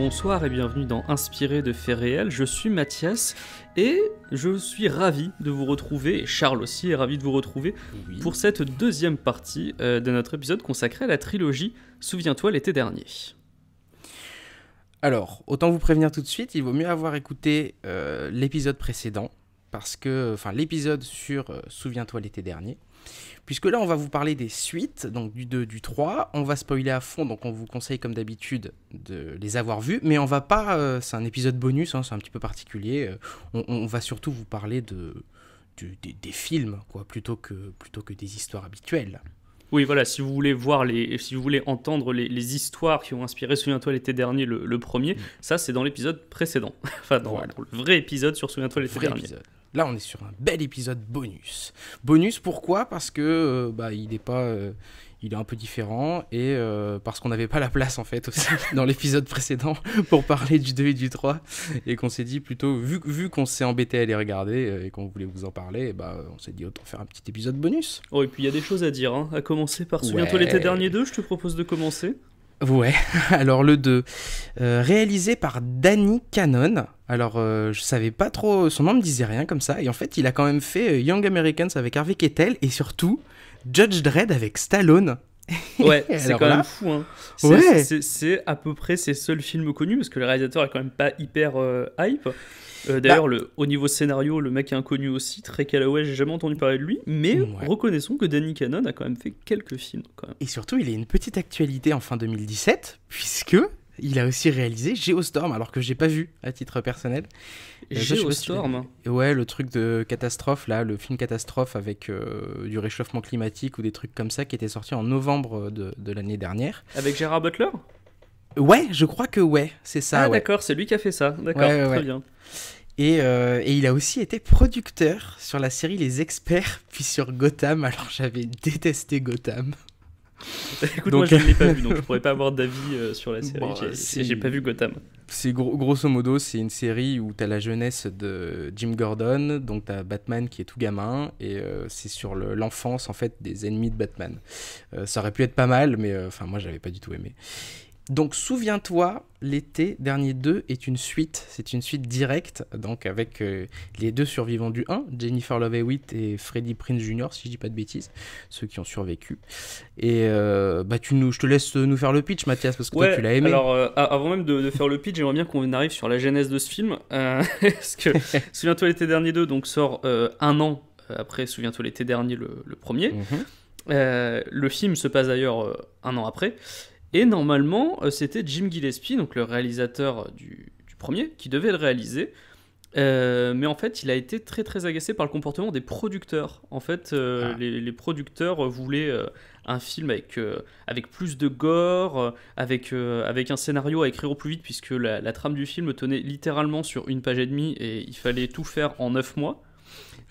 bonsoir et bienvenue dans Inspiré de faits réels. Je suis Mathias et je suis ravi de vous retrouver, et Charles aussi est ravi de vous retrouver, pour cette deuxième partie de notre épisode consacré à la trilogie Souviens-toi l'été dernier. Alors, autant vous prévenir tout de suite, il vaut mieux avoir écouté l'épisode précédent, l'épisode sur Souviens-toi l'été dernier, puisque là on va vous parler des suites, donc du 2, du 3, on va spoiler à fond, donc on vous conseille comme d'habitude de les avoir vus, mais on va pas, c'est un épisode bonus, c'est un petit peu particulier, on va surtout vous parler des films, quoi, plutôt que des histoires habituelles. Oui, voilà, si vous voulez si vous voulez entendre les histoires qui ont inspiré Souviens-toi l'été dernier, le premier, ça c'est dans l'épisode précédent. Dans le vrai épisode sur Souviens-toi l'été dernier. Épisode. Là, on est sur un bel épisode bonus. Bonus, pourquoi ? Parce que il est un peu différent et parce qu'on n'avait pas la place en fait aussi dans l'épisode précédent pour parler du 2 et du 3 et qu'on s'est dit plutôt, vu qu'on s'est embêté à les regarder et qu'on voulait vous en parler, on s'est dit autant faire un petit épisode bonus. Oh, et puis il y a des choses à dire, à commencer par Souviens-toi l'été dernier 2, je te propose de commencer. Ouais, alors le 2, réalisé par Danny Cannon. Alors, je savais pas trop, son nom me disait rien comme ça, et en fait, il a quand même fait Young Americans avec Harvey Keitel, et surtout, Judge Dredd avec Stallone. Ouais, c'est quand même fou, hein. Ouais. C'est à peu près ses seuls films connus, parce que le réalisateur est quand même pas hyper hype. D'ailleurs, au niveau scénario, le mec est inconnu aussi. Trey Calloway, j'ai jamais entendu parler de lui. Mais reconnaissons que Danny Cannon a quand même fait quelques films. Quand même. Et surtout, il a une petite actualité en fin 2017, puisque il a aussi réalisé Geostorm, alors que j'ai pas vu à titre personnel. Geostorm. Ouais, le truc de catastrophe, là, le film catastrophe avec du réchauffement climatique ou des trucs comme ça qui était sorti en novembre de l'année dernière. Avec Gerard Butler ? Ouais, je crois que c'est ça. Ah d'accord, c'est lui qui a fait ça. D'accord, très bien. Et il a aussi été producteur sur la série Les Experts, puis sur Gotham. Alors j'avais détesté Gotham. Écoute, moi je ne l'ai pas vu, donc je pourrais pas avoir d'avis sur la série. J'ai pas vu Gotham. C'est grosso modo, c'est une série où t'as la jeunesse de Jim Gordon, donc t'as Batman qui est tout gamin, et c'est sur l'enfance en fait des ennemis de Batman. Ça aurait pu être pas mal, mais moi j'avais pas du tout aimé. Donc, Souviens-toi, l'été dernier 2 est une suite. C'est une suite directe, donc avec les deux survivants du 1, Jennifer Love Hewitt et Freddie Prinze Jr., si je dis pas de bêtises, ceux qui ont survécu. Et je te laisse nous faire le pitch, Mathias, parce que toi, tu l'as aimé. Alors, avant même de faire le pitch, j'aimerais bien qu'on arrive sur la genèse de ce film. Parce que Souviens-toi, l'été dernier 2 donc, sort un an après Souviens-toi, l'été dernier, le premier. Le film se passe d'ailleurs un an après. Et normalement, c'était Jim Gillespie, donc le réalisateur du premier, qui devait le réaliser. Mais en fait, il a été très très agacé par le comportement des producteurs. En fait, les producteurs voulaient un film avec plus de gore, avec un scénario à écrire au plus vite, puisque la trame du film tenait littéralement sur 1 page et demie, et il fallait tout faire en 9 mois.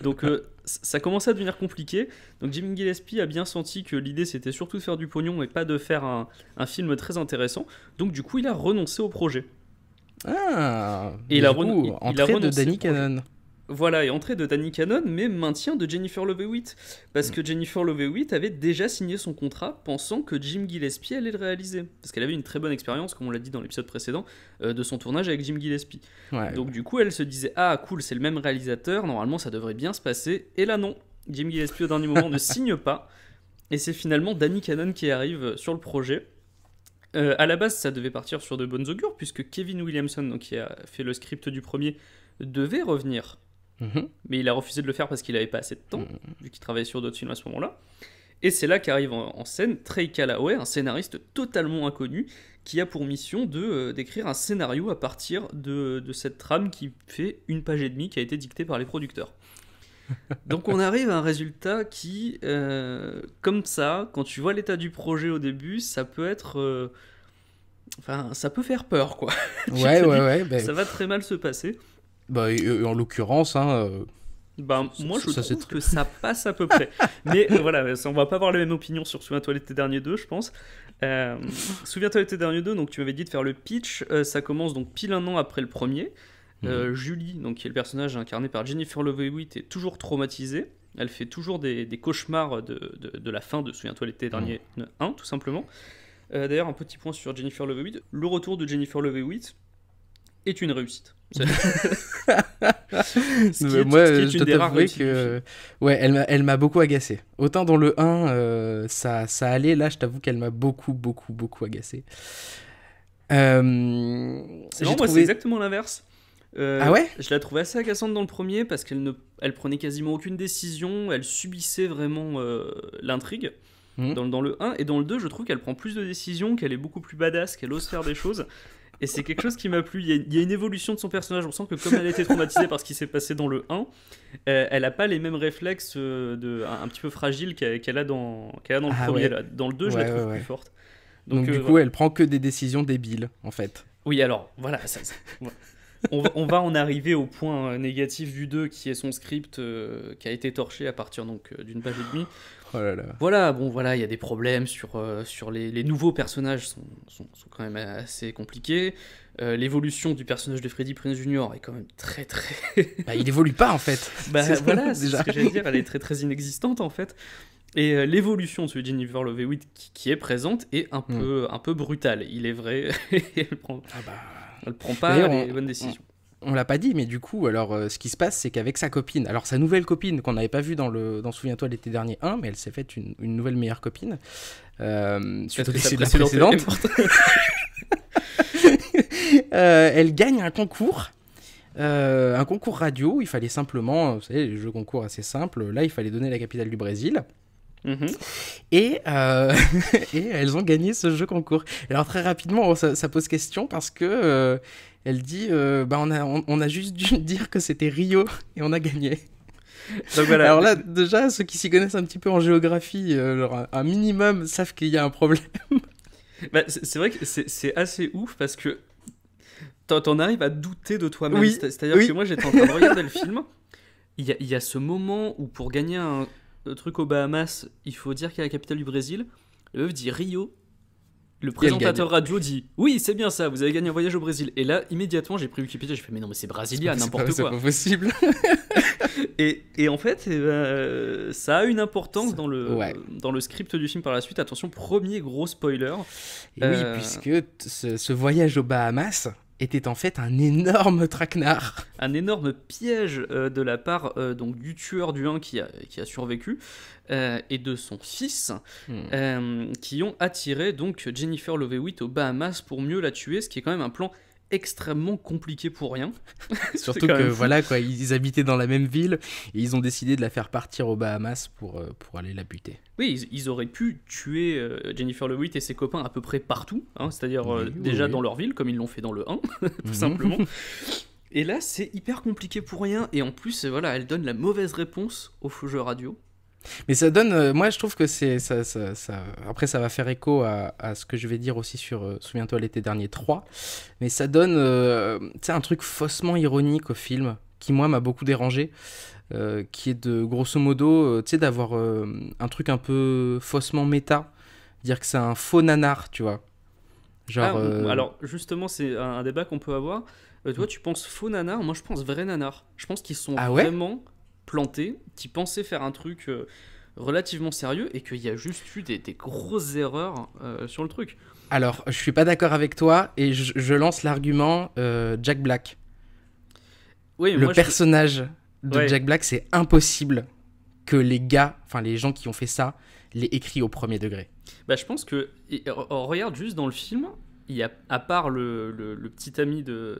Donc ça commençait à devenir compliqué. Donc Jim Gillespie a bien senti que l'idée c'était surtout de faire du pognon et pas de faire un film très intéressant. Donc du coup il a renoncé au projet. Et il a renoncé de Danny Cannon. Voilà, et entrée de Danny Cannon, mais maintien de Jennifer Love Hewitt. Parce que Jennifer Love Hewitt avait déjà signé son contrat pensant que Jim Gillespie allait le réaliser. Parce qu'elle avait une très bonne expérience, comme on l'a dit dans l'épisode précédent, de son tournage avec Jim Gillespie. Donc du coup, elle se disait « Ah cool, c'est le même réalisateur, normalement ça devrait bien se passer. » Et là non, Jim Gillespie au dernier moment ne signe pas. Et c'est finalement Danny Cannon qui arrive sur le projet. À la base, ça devait partir sur de bonnes augures, puisque Kevin Williamson, donc, qui a fait le script du premier, devait revenir. Mais il a refusé de le faire parce qu'il n'avait pas assez de temps, vu qu'il travaillait sur d'autres films à ce moment-là. Et c'est là qu'arrive en scène Trey Calloway, un scénariste totalement inconnu, qui a pour mission d'écrire un scénario à partir de cette trame qui fait 1 page et demie, qui a été dictée par les producteurs. Donc on arrive à un résultat qui, comme ça, quand tu vois l'état du projet au début, ça peut être... ça peut faire peur, quoi. Ça va très mal se passer. En l'occurrence, moi je trouve que ça passe à peu près. Mais voilà, on va pas avoir la même opinion sur Souviens-toi l'été dernier 2, je pense. Souviens-toi l'été dernier 2, donc tu m'avais dit de faire le pitch. Ça commence donc pile 1 an après le premier. Julie, donc, qui est le personnage incarné par Jennifer Love Hewitt, est toujours traumatisée. Elle fait toujours des cauchemars de la fin de Souviens-toi l'été dernier 1, tout simplement. D'ailleurs, un petit point sur Jennifer Love Hewitt. Le retour de Jennifer Love Hewitt est une réussite. Moi, je dois t'avouer que ouais, elle m'a beaucoup agacé. Autant dans le 1, ça allait. Là, je t'avoue qu'elle m'a beaucoup agacé. C'est moi, c'est exactement l'inverse. Ah ouais? Je la trouvais assez agaçante dans le premier parce elle prenait quasiment aucune décision, elle subissait vraiment l'intrigue dans le 1, et dans le 2 je trouve qu'elle prend plus de décisions, qu'elle est beaucoup plus badass, qu'elle ose faire des choses, et c'est quelque chose qui m'a plu. Il y a une évolution de son personnage, on sent que comme elle a été traumatisée par ce qui s'est passé dans le 1, elle n'a pas les mêmes réflexes un petit peu fragiles qu'elle a dans le premier. Ouais. Là. Dans le 2 je la trouve plus forte. Donc du coup elle prend que des décisions débiles en fait. Oui, alors voilà, voilà. On va en arriver au point négatif du 2 qui est son script qui a été torché à partir d'une page et demie. Oh là là. Voilà, il y a des problèmes sur les nouveaux personnages sont quand même assez compliqués. L'évolution du personnage de Freddie Prinze Jr. est quand même très très... Il évolue pas en fait. Voilà, c'est ce que j'allais dire, elle est très très inexistante en fait. Et l'évolution de celui de Jennifer Love Hewitt qui est présente est un peu brutale, il est vrai. Elle prend pas les bonnes décisions. On l'a pas dit, mais du coup, alors, ce qui se passe, c'est qu'avec sa copine, alors sa nouvelle copine qu'on n'avait pas vue dans Souviens-toi l'été dernier 1, mais elle s'est faite une nouvelle meilleure copine suite au décès de la précédente. Elle gagne un concours radio. Il fallait simplement, vous savez, les jeux concours assez simples. Là, il fallait donner la capitale du Brésil. Et elles ont gagné ce jeu concours. Alors très rapidement, ça pose question parce que elle dit on a juste dû dire que c'était Rio et on a gagné. Donc voilà. Alors là, déjà, ceux qui s'y connaissent un petit peu en géographie, un minimum, savent qu'il y a un problème. C'est vrai que c'est assez ouf parce que t'en arrives à douter de toi-même. Oui. C'est-à-dire que moi, j'étais en train de regarder le film. Il y a ce moment où pour gagner un truc aux Bahamas, il faut dire qu'il y a la capitale du Brésil. Le meuf dit Rio. Le présentateur radio dit oui, c'est bien ça, vous avez gagné un voyage au Brésil. Et là, immédiatement, j'ai pris Wikipédia, j'ai fait mais non, mais c'est brésilien, n'importe quoi. C'est pas possible. et en fait, ça a une importance dans le script du film par la suite. Attention, premier gros spoiler. Et oui, puisque ce voyage aux Bahamas était en fait un énorme traquenard. Un énorme piège de la part donc, du tueur du 1 qui a survécu et de son fils qui ont attiré donc Jennifer Love Hewitt aux Bahamas pour mieux la tuer, ce qui est quand même un plan extrêmement compliqué pour rien. Surtout que voilà quoi, ils habitaient dans la même ville et ils ont décidé de la faire partir aux Bahamas pour aller la buter. Oui, ils auraient pu tuer Jennifer Love Hewitt et ses copains à peu près partout, c'est-à-dire déjà dans leur ville comme ils l'ont fait dans le 1 tout simplement. Et là c'est hyper compliqué pour rien et en plus voilà, elle donne la mauvaise réponse au faux jeu radio. Mais ça donne, moi je trouve que c'est ça, après ça va faire écho à ce que je vais dire aussi sur Souviens-toi l'été dernier 3, mais ça donne un truc faussement ironique au film qui moi m'a beaucoup dérangé, qui est de grosso modo d'avoir un truc un peu faussement méta, dire que c'est un faux nanar, tu vois. Genre, alors justement c'est un débat qu'on peut avoir. Toi tu penses faux nanar, moi je pense vrai nanar. Je pense qu'ils sont vraiment plantés, qui pensaient faire un truc relativement sérieux et qu'il y a juste eu des grosses erreurs sur le truc. Alors, je suis pas d'accord avec toi et je lance l'argument Jack Black. Oui, le personnage de Jack Black, c'est impossible que les gens qui ont fait ça, l'aient écrit au premier degré. Bah, je pense que, regarde juste dans le film, il y a, à part le petit ami de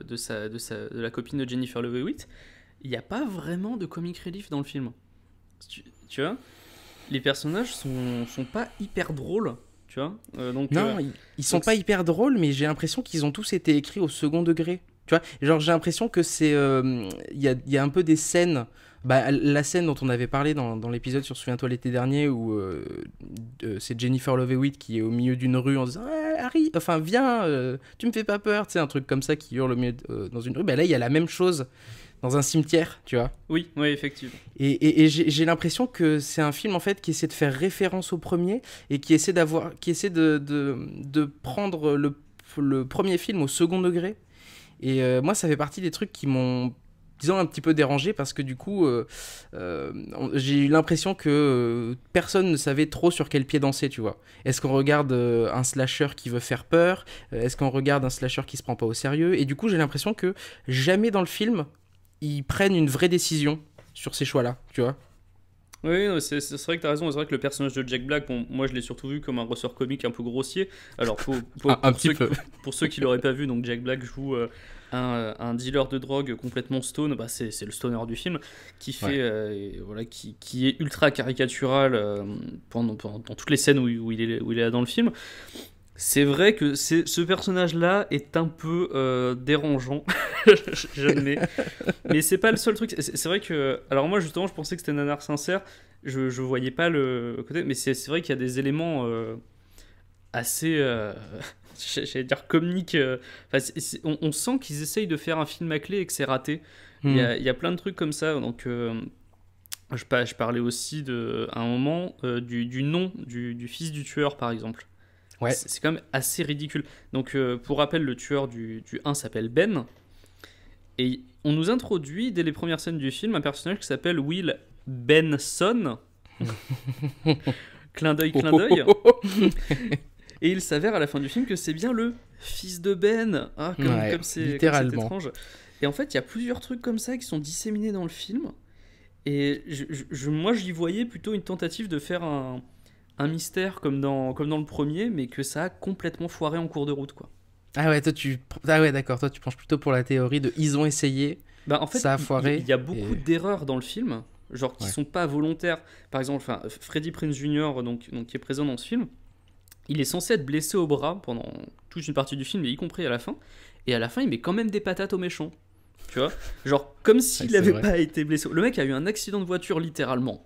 la copine de Jennifer Love Hewitt, il n'y a pas vraiment de comic relief dans le film. Tu vois, les personnages sont pas hyper drôles, tu vois. Ils sont pas hyper drôles, mais j'ai l'impression qu'ils ont tous été écrits au second degré. Tu vois, genre j'ai l'impression que c'est, il y a un peu des scènes. La scène dont on avait parlé dans l'épisode sur Souviens-toi l'été dernier où c'est Jennifer Love Hewitt qui est au milieu d'une rue en disant Harry, enfin viens, tu me fais pas peur, tu sais, un truc comme ça qui hurle au milieu dans une rue. Là il y a la même chose dans un cimetière, tu vois. Oui, effectivement. Et j'ai l'impression que c'est un film en fait qui essaie de faire référence au premier et qui essaie de prendre le premier film au second degré. Et moi ça fait partie des trucs qui m'ont disons, un petit peu dérangé parce que du coup, j'ai eu l'impression que personne ne savait trop sur quel pied danser, tu vois. Est-ce qu'on regarde un slasher qui veut faire peur? Est-ce qu'on regarde un slasher qui se prend pas au sérieux? Et du coup, j'ai l'impression que jamais dans le film, ils prennent une vraie décision sur ces choix-là, tu vois. Oui, non, c'est vrai que t'as raison. C'est vrai que le personnage de Jack Black, bon, moi je l'ai surtout vu comme un ressort comique un peu grossier. Alors Un petit peu. Pour ceux qui l'auraient pas vu, donc Jack Black joue un dealer de drogue complètement stone. Bah, c'est le stoner du film qui fait voilà qui est ultra caricatural dans toutes les scènes où il est là dans le film. C'est vrai que ce personnage-là est un peu dérangeant, j'admets. Mais c'est pas le seul truc. C'est vrai que. Alors, moi, justement, je pensais que c'était un nanar sincère. Je voyais pas le côté. Mais c'est vrai qu'il y a des éléments assez. J'allais dire comiques. Enfin, on sent qu'ils essayent de faire un film à clé et que c'est raté. Il y a plein de trucs comme ça. Donc. Je parlais aussi à un moment du nom du fils du tueur, par exemple. Ouais. C'est quand même assez ridicule. Donc, pour rappel, le tueur du 1 s'appelle Ben. Et on nous introduit, dès les premières scènes du film, un personnage qui s'appelle Will Benson. Clin d'œil, clin d'œil. Et il s'avère à la fin du film que c'est bien le fils de Ben. Ah, comme c'est étrange. Et en fait, il y a plusieurs trucs comme ça qui sont disséminés dans le film. Et moi, j'y voyais plutôt une tentative de faire un mystère comme dans le premier, mais que ça a complètement foiré en cours de route, quoi. Ah ouais, d'accord, toi tu penches plutôt pour la théorie de ils ont essayé, en fait, ça a foiré. Il y a beaucoup d'erreurs dans le film, genre qui sont pas volontaires. Par exemple, Freddie Prinze Jr., donc qui est présent dans ce film, il est censé être blessé au bras pendant toute une partie du film, y compris à la fin. Et à la fin, il met quand même des patates aux méchants. Tu vois, genre comme s'il n'avait pas été blessé. Le mec a eu un accident de voiture littéralement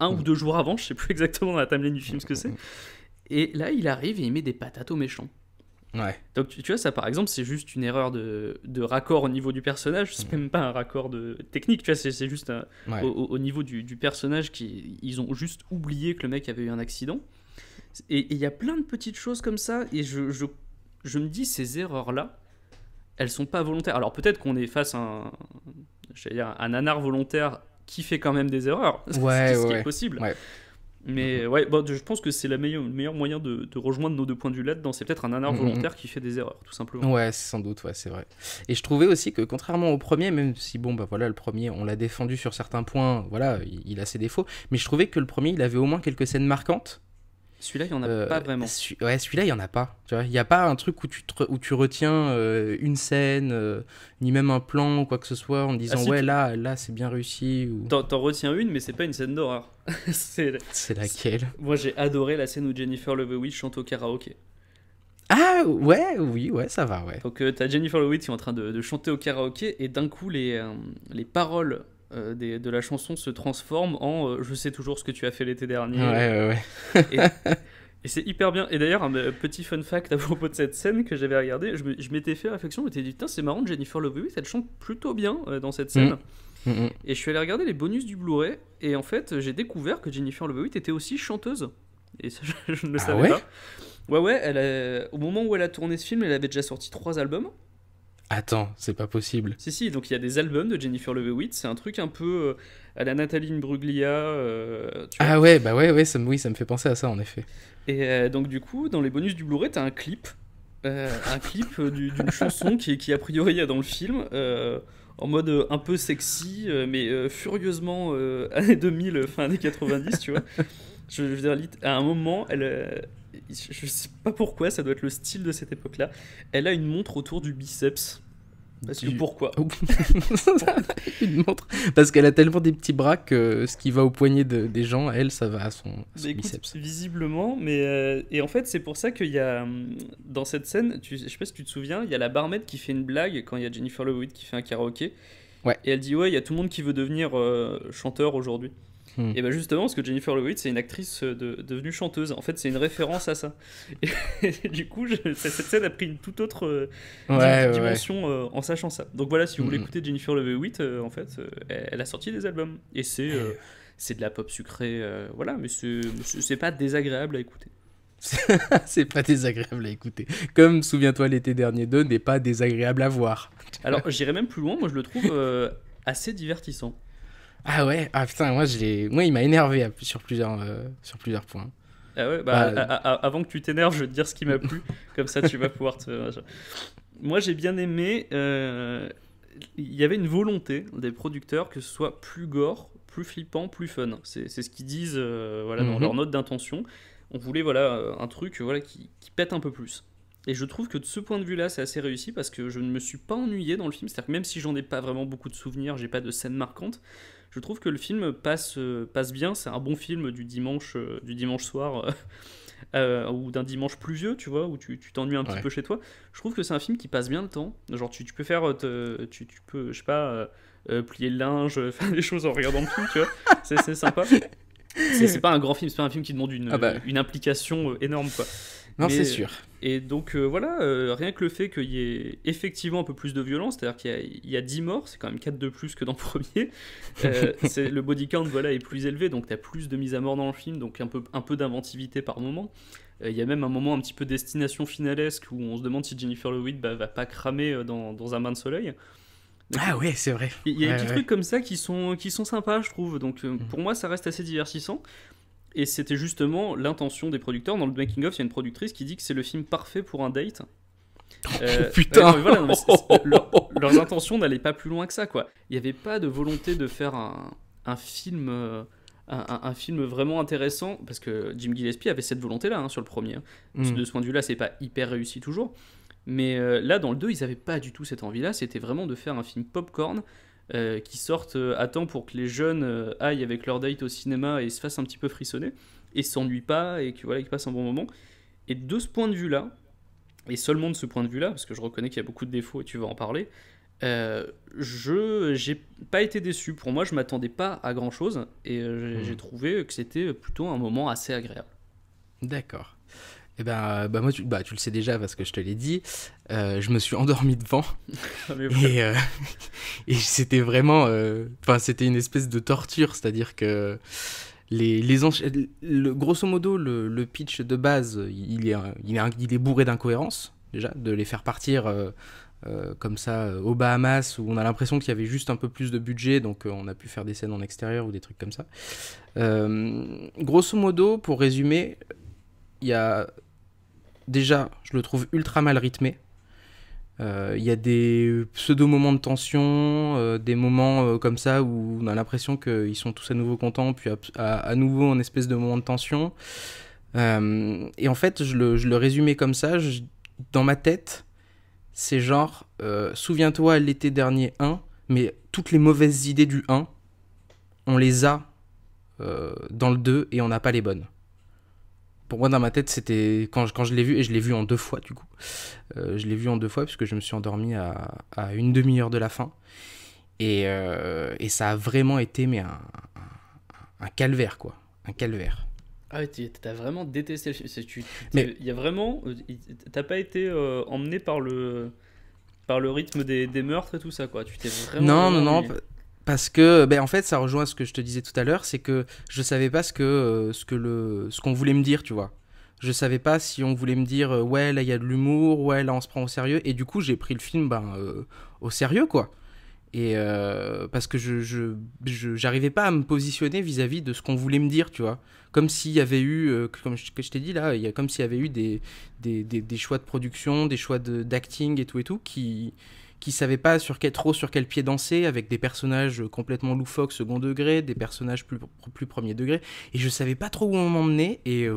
ou 2 jours avant, je sais plus exactement dans la timeline du film ce que c'est. Et là, il arrive et il met des patates aux méchants. Ouais. Donc tu vois, ça par exemple, c'est juste une erreur de raccord au niveau du personnage. C'est même pas un raccord technique, tu vois, c'est juste au niveau du personnage ils ont juste oublié que le mec avait eu un accident. Et il y a plein de petites choses comme ça. Et je me dis, ces erreurs-là, elles sont pas volontaires. Alors peut-être qu'on est face à un nanar volontaire qui fait quand même des erreurs, ce qui est possible. Ouais. Mais je pense que c'est le meilleur moyen de rejoindre nos deux points de vue là-dedans. C'est peut-être un nanar volontaire qui fait des erreurs, tout simplement. Ouais, sans doute, c'est vrai. Et je trouvais aussi que contrairement au premier, même si le premier, on l'a défendu sur certains points, voilà, il a ses défauts, mais je trouvais que le premier, il avait au moins quelques scènes marquantes. Celui-là, il n'y en a pas vraiment. Celui-là, il n'y en a pas. Tu vois, il n'y a pas un truc où tu retiens une scène, ni même un plan ou quoi que ce soit, en disant là, c'est bien réussi. Ou... T'en retiens une, mais c'est pas une scène d'horreur. C'est laquelle? Moi, j'ai adoré la scène où Jennifer Love Hewitt chante au karaoké. Ah, oui, ça va, ouais. Donc, t'as Jennifer Love Hewitt qui est en train de chanter au karaoké, et d'un coup, les paroles de la chanson se transforme en je sais toujours ce que tu as fait l'été dernier. Ouais. Et c'est hyper bien. Et d'ailleurs, un petit fun fact à propos de cette scène que j'avais regardé, je m'étais fait réflexion, je m'étais dit, putain, c'est marrant, Jennifer Love Hewitt, elle chante plutôt bien dans cette scène. Et je suis allé regarder les bonus du Blu-ray, et en fait, j'ai découvert que Jennifer Love Hewitt était aussi chanteuse. Et ça, je ne le savais pas. Ouais, au moment où elle a tourné ce film, elle avait déjà sorti 3 albums. Attends, c'est pas possible. Si, donc il y a des albums de Jennifer Love Hewitt, c'est un truc un peu à la Nathalie Imbruglia. Ah ouais, ça me fait penser à ça en effet. Et donc du coup, dans les bonus du Blu-ray, t'as un clip d'une chanson qui a priori est dans le film, en mode un peu sexy, mais furieusement années 2000, fin années 90, tu vois. Je veux dire, à un moment, je sais pas pourquoi, ça doit être le style de cette époque-là, elle a une montre autour du biceps. Parce que pourquoi? Une montre. Parce qu'elle a tellement des petits bras que ce qui va au poignet des gens, elle, ça va à son biceps. Visiblement, mais et en fait, c'est pour ça qu'il y a dans cette scène, je sais pas si tu te souviens, il y a la barmaid qui fait une blague quand il y a Jennifer Love Hewitt qui fait un karaoké. Ouais. Et elle dit il y a tout le monde qui veut devenir chanteur aujourd'hui. Et ben justement, parce que Jennifer Love Hewitt, c'est une actrice devenue chanteuse. En fait, c'est une référence à ça. Et du coup, cette scène a pris une toute autre dimension en sachant ça. Donc voilà, si vous voulez écouter Jennifer Love Hewitt, en fait, elle a sorti des albums. Et c'est de la pop sucrée, voilà, mais c'est pas désagréable à écouter. C'est pas désagréable à écouter. Comme, souviens-toi, l'été dernier 2 n'est pas désagréable à voir. Alors, j'irais même plus loin. Moi, je le trouve assez divertissant. Ah ouais, ah putain, moi il m'a énervé sur plusieurs points. Ah ouais, avant que tu t'énerves, je vais te dire ce qui m'a plu, comme ça tu vas pouvoir te... Moi j'ai bien aimé, il y avait une volonté des producteurs que ce soit plus gore, plus flippant, plus fun. C'est ce qu'ils disent voilà, dans leur note d'intention. On voulait voilà, un truc voilà, qui pète un peu plus. Et je trouve que de ce point de vue-là, c'est assez réussi parce que je ne me suis pas ennuyé dans le film. C'est-à-dire que même si j'en ai pas vraiment beaucoup de souvenirs, j'ai pas de scènes marquantes, je trouve que le film passe bien. C'est un bon film du dimanche soir ou d'un dimanche pluvieux, tu vois, où tu t'ennuies un petit peu chez toi. Je trouve que c'est un film qui passe bien le temps. Genre, tu peux faire, tu peux, je sais pas, plier le linge, faire des choses en regardant le film, tu vois. C'est sympa. C'est pas un grand film, c'est pas un film qui demande une implication énorme, quoi. Non, c'est sûr. Et donc voilà, rien que le fait qu'il y ait effectivement un peu plus de violence, c'est-à-dire qu'il y a 10 morts, c'est quand même 4 de plus que dans le premier. Le body count voilà, est plus élevé, donc tu as plus de mise à mort dans le film, donc un peu d'inventivité par moment. Il y a même un moment un petit peu destination finalesque où on se demande si Jennifer Love Hewitt va pas cramer dans un bain de soleil. Donc, ah ouais, c'est vrai. Il y a des petits trucs comme ça qui sont sympas, je trouve. Donc pour moi, ça reste assez divertissant. Et c'était justement l'intention des producteurs. Dans le making-of, il y a une productrice qui dit que c'est le film parfait pour un date. Putain voilà, leurs intentions n'allaient pas plus loin que ça, quoi. Il n'y avait pas de volonté de faire un film... un film vraiment intéressant, parce que Jim Gillespie avait cette volonté-là hein, sur le premier. De ce point de vue-là, c'est pas hyper réussi toujours. Mais là, dans le 2, ils n'avaient pas du tout cette envie-là. C'était vraiment de faire un film popcorn qui sorte à temps pour que les jeunes aillent avec leur date au cinéma et se fassent un petit peu frissonner et s'ennuient pas et qu'ils passent un bon moment. Et de ce point de vue-là, et seulement de ce point de vue-là, parce que je reconnais qu'il y a beaucoup de défauts et tu vas en parler, j'ai pas été déçu. Pour moi, je m'attendais pas à grand-chose et j'ai trouvé que c'était plutôt un moment assez agréable. D'accord. Eh ben, moi, tu le sais déjà parce que je te l'ai dit. Je me suis endormi devant. Et c'était vraiment... c'était une espèce de torture. C'est-à-dire que grosso modo, le pitch de base, il est bourré d'incohérences, déjà, de les faire partir comme ça aux Bahamas, où on a l'impression qu'il y avait juste un peu plus de budget, donc on a pu faire des scènes en extérieur ou des trucs comme ça. Grosso modo, pour résumer... Il y a déjà, je le trouve ultra mal rythmé. Il y a des pseudo-moments de tension, des moments comme ça où on a l'impression qu'ils sont tous à nouveau contents, puis à nouveau en espèce de moment de tension. Et en fait, je le résumais comme ça. Dans ma tête, c'est genre, souviens-toi l'été dernier 1, mais toutes les mauvaises idées du 1, on les a dans le 2 et on n'a pas les bonnes. Pour moi, dans ma tête, c'était quand je l'ai vu, et je l'ai vu en 2 fois du coup. Je l'ai vu en 2 fois puisque je me suis endormi à une demi-heure de la fin. Et ça a vraiment été un calvaire, quoi. Un calvaire. Ah ouais, t'as vraiment détesté le film. Mais il y a vraiment... T'as pas été emmené par le rythme des meurtres et tout ça, quoi. Tu t'es vraiment... Non. Parce que, en fait, ça rejoint ce que je te disais tout à l'heure, c'est que je savais pas ce qu'on voulait me dire, tu vois. Je savais pas si on voulait me dire, ouais, là, il y a de l'humour, ouais, là, on se prend au sérieux. Et du coup, j'ai pris le film, au sérieux, quoi. Et parce que j'arrivais pas à me positionner vis-à-vis de ce qu'on voulait me dire, tu vois. Comme s'il y avait eu, comme je t'ai dit là, comme s'il y avait eu des choix de production, des choix d'acting et tout, qui savaient pas sur quel pied danser, avec des personnages complètement loufoques second degré, des personnages plus premier degré, et je savais pas trop où on m'emmenait, et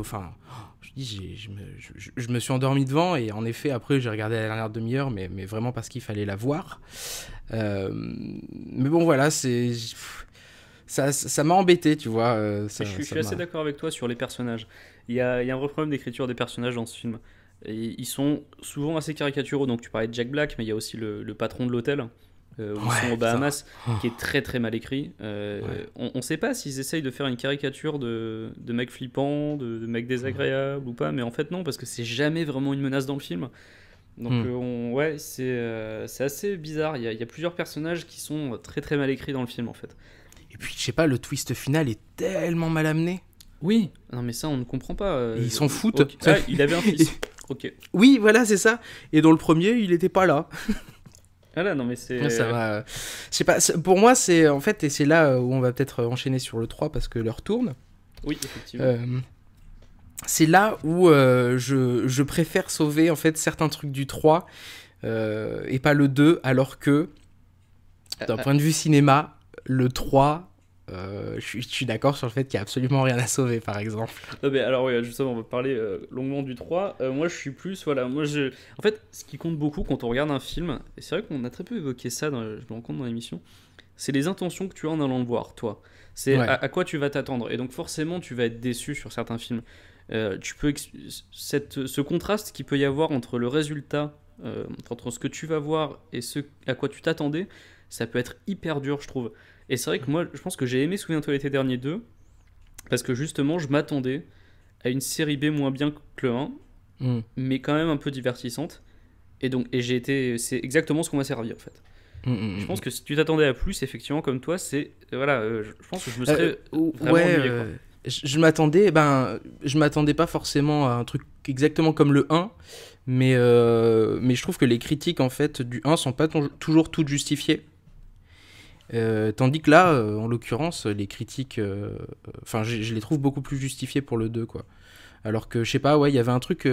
je me suis endormi devant, et en effet après j'ai regardé la dernière demi-heure, mais vraiment parce qu'il fallait la voir. Mais bon voilà, ça m'a embêté, tu vois. Je suis assez d'accord avec toi sur les personnages. Il y a un vrai problème d'écriture des personnages dans ce film. Et ils sont souvent assez caricaturaux. Donc tu parlais de Jack Black, mais il y a aussi le patron de l'hôtel où ils sont aux Bahamas, qui est très très mal écrit. On ne sait pas s'ils essayent de faire une caricature de mecs flippants, de mecs désagréables ou pas, mais en fait non, parce que c'est jamais vraiment une menace dans le film. Donc c'est assez bizarre. Il y a plusieurs personnages qui sont très très mal écrits dans le film en fait. Et puis je sais pas, le twist final est tellement mal amené. Oui, non mais ça on ne comprend pas. Ils s'en foutent. Okay. Ah, il avait un fils. Ok. Oui, voilà, c'est ça. Et dans le premier, il était pas là. Ah là, non, mais Ouais, ça c'est. va. Je sais pas, pour moi, c'est en fait, et c'est là où on va peut-être enchaîner sur le 3 parce que l'heure tourne. Oui, effectivement. Euh, c'est là où je préfère sauver en fait certains trucs du 3 et pas le 2, alors que Ah, d'un ah, point de vue cinéma, le 3, je suis d'accord sur le fait qu'il n'y a absolument rien à sauver, par exemple. non, mais alors, ouais, justement, on va parler longuement du 3. Moi, je suis plus. Voilà, moi, je. En fait, ce qui compte beaucoup quand on regarde un film, et c'est vrai qu'on a très peu évoqué ça, je me rends compte dans l'émission, c'est les intentions que tu as en allant le voir, toi. C'est Ouais. à quoi tu vas t'attendre. Et donc, forcément, tu vas être déçu sur certains films. Tu peux. Ce contraste qu'il peut y avoir entre le résultat, entre ce que tu vas voir et ce à quoi tu t'attendais, ça peut être hyper dur, je trouve. Et c'est vrai que moi, je pense que j'ai aimé Souviens-toi l'été dernier 2 parce que justement, je m'attendais à une série B moins bien que le 1, Mm. mais quand même un peu divertissante. Et donc, et j'ai été, c'est exactement ce qu'on m'a servi en fait. Mm, mm, Je mm. pense que si tu t'attendais à plus, effectivement, comme toi, c'est voilà, je pense que je me Euh, serais vraiment ouais, ennuyé quoi. je m'attendais pas forcément à un truc exactement comme le 1, mais je trouve que les critiques en fait du 1 sont pas toujours toutes justifiées. Tandis que là, en l'occurrence, les critiques, enfin, je les trouve beaucoup plus justifiées pour le 2, quoi. Alors que, je sais pas, ouais, il y avait un truc,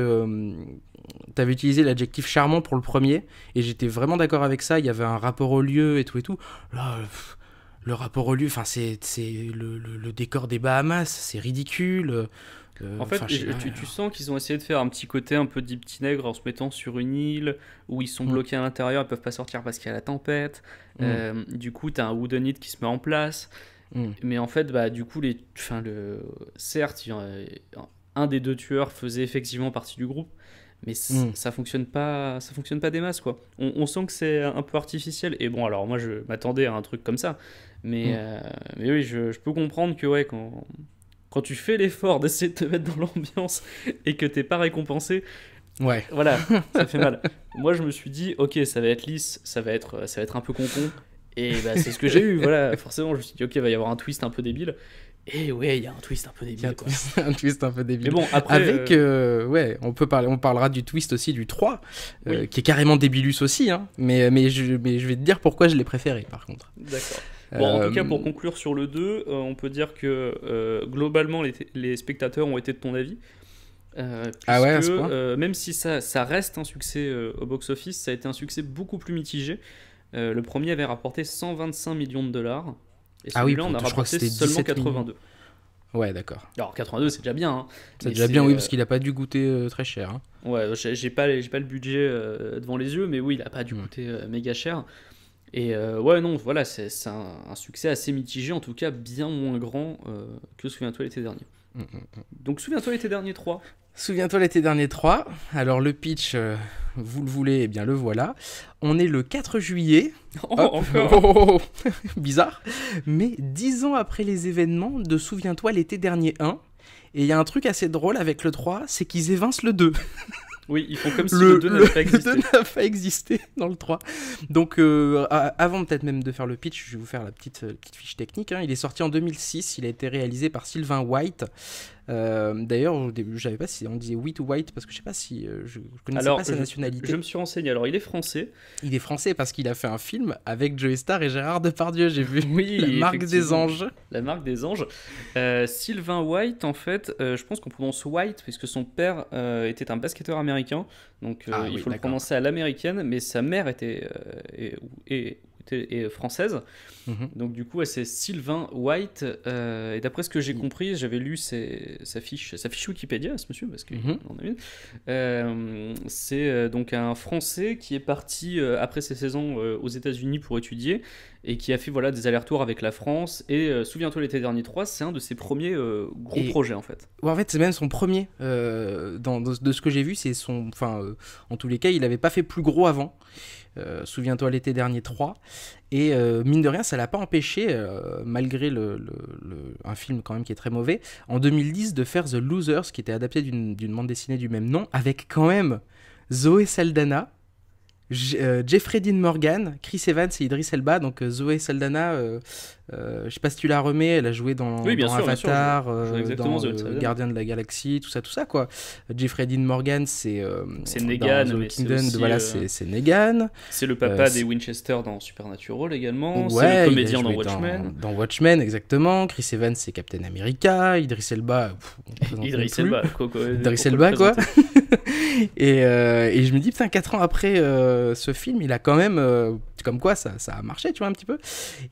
t'avais utilisé l'adjectif charmant pour le premier, et j'étais vraiment d'accord avec ça, il y avait un rapport au lieu et tout et tout. Là, le rapport au lieu, enfin, c'est le décor des Bahamas, c'est ridicule. En fait, Enfin, je sais pas. tu sens qu'ils ont essayé de faire un petit côté un peu dit petit nègre en se mettant sur une île où ils sont Mm, bloqués à l'intérieur, ils peuvent pas sortir parce qu'il y a la tempête. mm, Du coup, t'as un wooden qui se met en place. mm, Mais en fait, bah, du coup, certes, un des deux tueurs faisait effectivement partie du groupe, mais mm, ça fonctionne pas des masses, quoi. On sent que c'est un peu artificiel. Et bon, alors moi, je m'attendais à un truc comme ça, mais, mm. euh, mais oui, je peux comprendre que ouais, quand tu fais l'effort d'essayer de te mettre dans l'ambiance et que t'es pas récompensé, Ouais. voilà, ça fait mal. Moi, je me suis dit, ok, ça va être lisse, ça va être un peu concon. Et bah, c'est ce que j'ai eu, voilà. Forcément, je me suis dit, ok, il va y avoir un twist un peu débile. Et ouais, il y a un twist un peu Il y a débile, quoi. un twist un peu Mais débile. bon, après, Avec, ouais, on parlera du twist aussi du 3, oui, qui est carrément débilus aussi, hein, mais je vais te dire pourquoi je l'ai préféré, par contre. d'accord. Bon, en tout cas, pour Euh, conclure sur le 2, on peut dire que globalement, les spectateurs ont été de ton avis. Ah ouais, à Puisque ce point? même si ça reste un succès au box-office, ça a été un succès beaucoup plus mitigé. Le premier avait rapporté 125 millions de dollars, et Ah oui, celui-là, on a je crois que rapporté c'était seulement 17 millions. 82. Ouais, d'accord. Alors 82, c'est déjà bien, hein, C'est mais déjà bien, oui, c'est parce qu'il a pas dû goûter très cher, hein. ouais, j'ai pas le budget devant les yeux, mais oui, il a pas dû Hmm. coûter méga cher. Et ouais, non, voilà, c'est un succès assez mitigé, en tout cas bien moins grand que Souviens-toi l'été dernier. Hmm, hmm. Donc Souviens-toi l'été dernier 3. Souviens-toi l'été dernier 3. Alors, le pitch, vous le voulez, eh bien, le voilà. On est le 4 juillet. Oh, Hop. encore. Oh, bizarre. Mais 10 ans après les événements de Souviens-toi l'été dernier 1. Et il y a un truc assez drôle avec le 3, c'est qu'ils évincent le 2. Oui, ils font comme si le 2 n'avait pas Le 2 existé. n'a pas existé dans le 3. Donc, avant peut-être même de faire le pitch, je vais vous faire la petite fiche technique, hein. Il est sorti en 2006, il a été réalisé par Sylvain White. D'ailleurs, au début, je savais pas si on disait White ou White, parce que je sais pas si je connaissais Alors, pas sa je nationalité. me suis renseigné. Alors, il est français. Il est français parce qu'il a fait un film avec Joey Starr et Gérard Depardieu, j'ai vu. Oui, La marque des effectivement. anges. La marque des anges. Sylvain White, en fait, je pense qu'on prononce White puisque son père était un basketteur américain. Donc Ah il oui, faut le d'accord. prononcer à l'américaine, mais sa mère était, était française. Mhm. Donc du coup, ouais, c'est Sylvain White. Et d'après ce que j'ai compris, j'avais lu sa fiche Wikipédia, ce monsieur, parce qu'il Mhm. en a une. C'est donc un Français qui est parti après ses saisons aux États-Unis pour étudier et qui a fait voilà des allers-retours avec la France. Et souviens-toi l'été dernier 3, c'est un de ses premiers gros Et- projets en fait. Ouais, en fait, c'est même son premier. De ce que j'ai vu, c'est son. Enfin, en tous les cas, il avait pas fait plus gros avant. Souviens-toi l'été dernier 3. Et mine de rien, ça l'a pas empêché, malgré un film quand même qui est très mauvais, en 2010 de faire The Losers, qui était adapté d'une bande dessinée du même nom, avec quand même Zoé Saldana, Jeffrey Dean Morgan, Chris Evans et Idris Elba. Donc Zoé Saldana, je sais pas si tu la remets, elle a joué dans, Oui, bien dans sûr, bien sûr, Avatar, exactement dans Zoé Saldana. Gardien de la Galaxie, tout ça quoi. Jeffrey Dean Morgan, c'est Negan, dans mais The c'est Kingdom, aussi, voilà, c'est Negan. c'est le papa c'est- des Winchester dans Supernatural également. Ouais, C'est le il a comédien dans joué Watchmen. Dans Watchmen, exactement. Chris Evans, c'est Captain America. Idris Elba, on présente même Idris plus. Elba, Idris Elba, quoi. Et je me dis, putain, 4 ans après ce film, il a quand même... comme quoi, ça a marché, tu vois, un petit peu.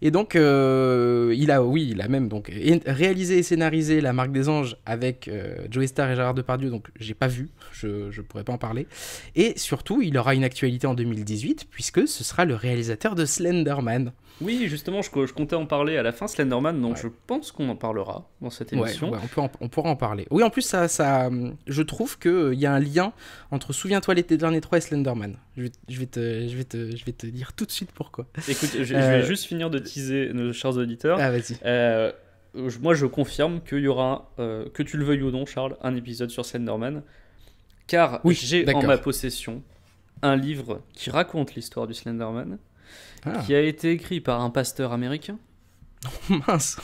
Et donc, il a même donc, réalisé et scénarisé La Marque des Anges avec Joey Starr et Gérard Depardieu, donc j'ai pas vu, je pourrais pas en parler. Et surtout, il aura une actualité en 2018, puisque ce sera le réalisateur de Slenderman. Oui, justement, je comptais en parler à la fin, Slenderman, donc Ouais. je pense qu'on en parlera dans cette émission. Ouais, on pourra en parler. Oui, en plus, je trouve qu'il y a un lien entre Souviens-toi l'été dernier 3 et Slenderman. Je vais te dire tout de suite pourquoi. Écoute, je vais juste finir de teaser nos chers auditeurs. Ah, vas-y. Moi, je confirme qu'il y aura, que tu le veuilles ou non, Charles, un épisode sur Slenderman. Car Oui, j'ai d'accord. en ma possession un livre qui raconte l'histoire du Slenderman, Ah, qui a été écrit par un pasteur américain mince.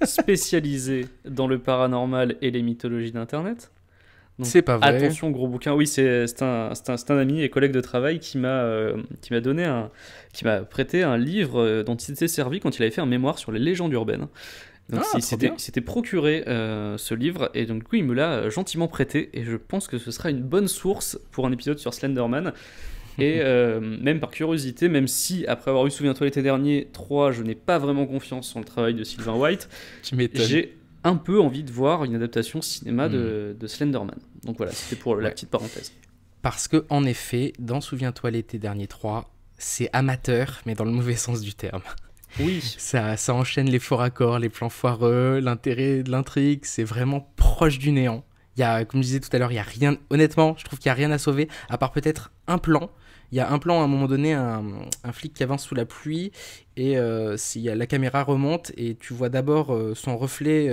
spécialisé dans le paranormal et les mythologies d'Internet. Donc, C'est pas vrai. attention, gros bouquin. Oui, c'est un ami et collègue de travail qui m'a prêté un livre dont il s'était servi quand il avait fait un mémoire sur les légendes urbaines. Donc Ah, trop bien. il s'était procuré ce livre et donc du coup il me l'a gentiment prêté et je pense que ce sera une bonne source pour un épisode sur Slenderman. Et même par curiosité, même si après avoir eu Souviens-toi l'été dernier 3, je n'ai pas vraiment confiance en le travail de Sylvain White, Tu m'étonnes. j'ai un peu envie de voir une adaptation cinéma de Slenderman. Donc voilà, c'était pour la Ouais. petite parenthèse. Parce que, en effet, dans Souviens-toi l'été dernier 3, c'est amateur, mais dans le mauvais sens du terme. Oui, Ça enchaîne les faux raccords, les plans foireux, l'intérêt de l'intrigue, c'est vraiment proche du néant. Il y a, comme je disais tout à l'heure, il y a rien. Honnêtement, je trouve qu'il n'y a rien à sauver, à part peut-être un plan. Il y a un plan à un moment donné, un flic qui avance sous la pluie et la caméra remonte et tu vois d'abord son reflet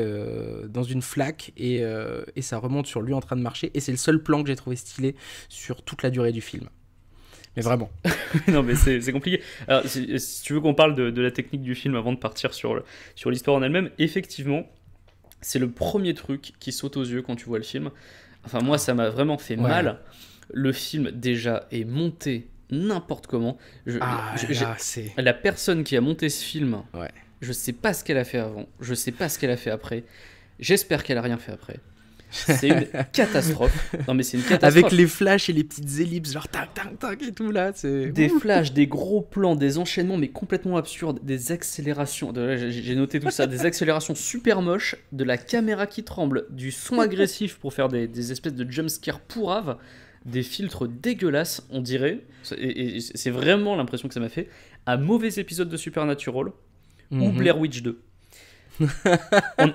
dans une flaque et ça remonte sur lui en train de marcher et c'est le seul plan que j'ai trouvé stylé sur toute la durée du film. Mais vraiment. non mais c'est compliqué. Alors, si tu veux qu'on parle de la technique du film avant de partir sur l'histoire en elle-même, effectivement, c'est le premier truc qui saute aux yeux quand tu vois le film. Enfin moi ça m'a vraiment fait mal. Le film déjà est monté n'importe comment. C'est... La personne qui a monté ce film, Ouais. je sais pas ce qu'elle a fait avant, je sais pas ce qu'elle a fait après. J'espère qu'elle a rien fait après. C'est une catastrophe. Non mais c'est une catastrophe. Avec les flashs et les petites ellipses, genre tac tac tac et tout là, c'est... Des flashs, des gros plans, des enchaînements mais complètement absurdes, des accélérations, j'ai noté tout ça, des accélérations super moches, de la caméra qui tremble, du son agressif pour faire des espèces de jumpscares pourraves, des filtres dégueulasses, on dirait, et c'est vraiment l'impression que ça m'a fait, un mauvais épisode de Supernatural ou Blair Witch 2.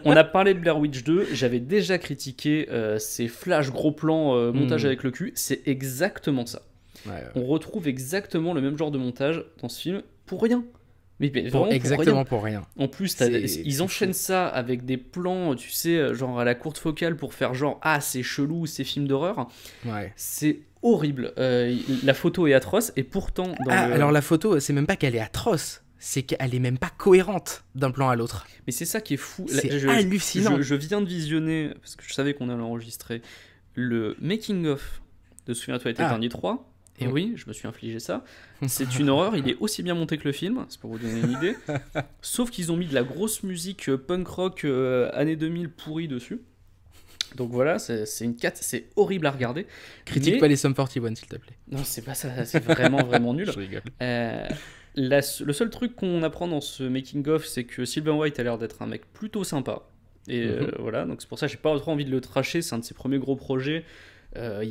on a parlé de Blair Witch 2, j'avais déjà critiqué ces flash gros plans montage avec le cul, c'est exactement ça. Ouais. On retrouve exactement le même genre de montage dans ce film pour rien. Mais vraiment Exactement pour rien. En plus, C'est ils enchaînent ça avec des plans, tu sais, genre à la courte focale pour faire genre ah c'est chelou, c'est film d'horreur. Ouais. C'est horrible. La photo est atroce et pourtant Alors la photo, c'est même pas qu'elle est atroce, c'est qu'elle est même pas cohérente d'un plan à l'autre. Mais c'est ça qui est fou. C'est hallucinant. Je viens de visionner parce que je savais qu'on allait enregistrer le making of de Souviens-toi l'été dernier 3. Et oui, je me suis infligé ça. C'est une horreur, il est aussi bien monté que le film, c'est pour vous donner une idée. Sauf qu'ils ont mis de la grosse musique punk rock années 2000 pourrie dessus. Donc voilà, c'est horrible à regarder. Critique pas les Sum 41 s'il te plaît. Non, c'est pas ça, c'est vraiment vraiment nul. Je rigole. Le seul truc qu'on apprend dans ce making of, c'est que Sylvain White a l'air d'être un mec plutôt sympa. Et voilà, donc c'est pour ça que j'ai pas trop envie de le tracher, c'est un de ses premiers gros projets.